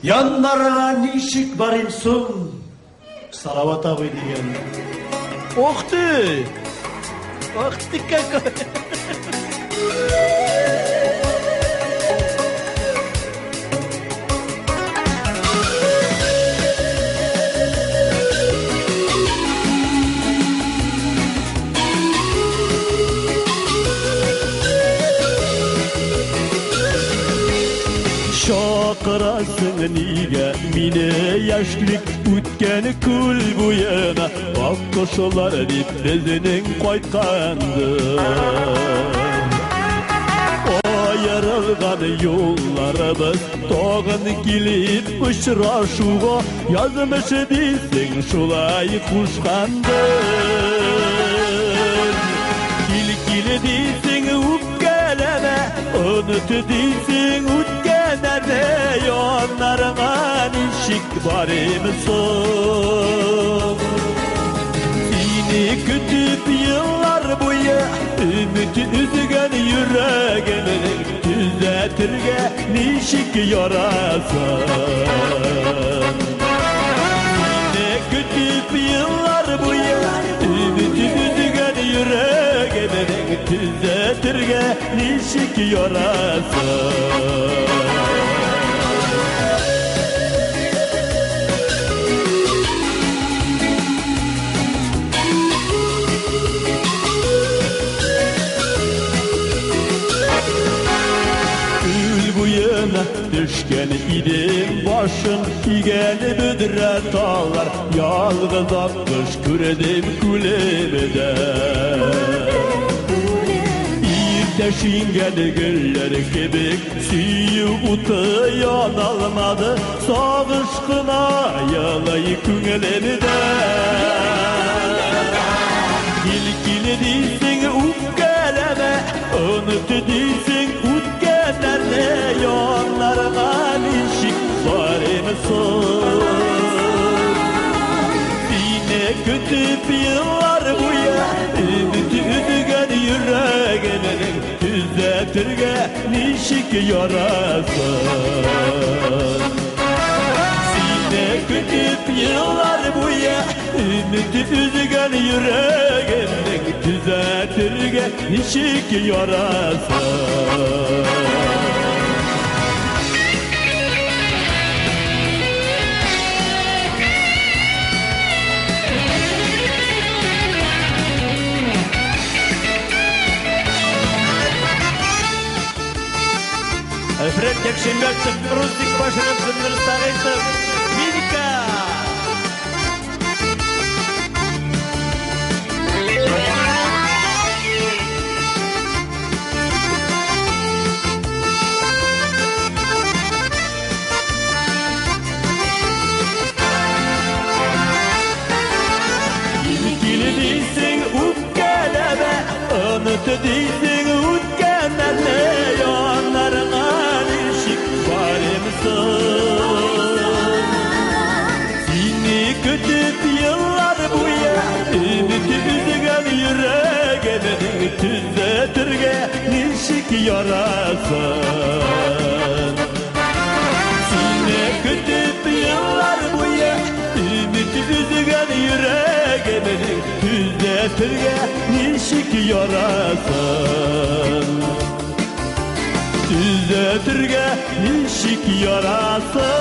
Yanlara nişik barimsun. Salavat abi diyen. Oktu. Oktu kaka. Şakırasın niye mine yaşlık ütkeni kul bu yana ak koşular dip bezinin koytkandı o yarılgan yollarımız toğun kilip uçraşuğa yazmış değilsin şulay kuşkandı kilkili değilsin ukkeleme unut değilsin utkeneme yonlarına nişik barimson seni kütüp yıllar boyu ümiti üzgen yüreğini düzeltirge nişik yarasın seni kütüp yıllar boyu ümiti üzgen yüreğini düzeltirge nişik yarasın düşken idim başın gel büdre tağlar yalgız akmış küredim kulübede İrteşingen güller gibi suyu utuyan almadı sağışkına yalayı küngelemde Dilkili değilsin ukkeleme unut değilsin utkenlerle yollarına nişik barimson Sine kütüp yıllar buya ümiti üzgen yüreğinin düzeltirge nişik yarasın Sine kütüp yıllar buya ümiti üzgen yüreğinin düzeltirge nişik yarasın Alfred Yakşenberg'sin, Rustik başının sınırı saraysı, Minika! İlkili değilsin, ukkeleme, unut değilsin, ukkenlerle yanlarına Seni kütüp yıllar buya ümiti üzgen yüreğini düzeltirge nişik yarasın Seni kütüp yıllar buya ümiti üzgen yüreğini düzeltirge nişik yarasın Düzeltirge nişik yarasın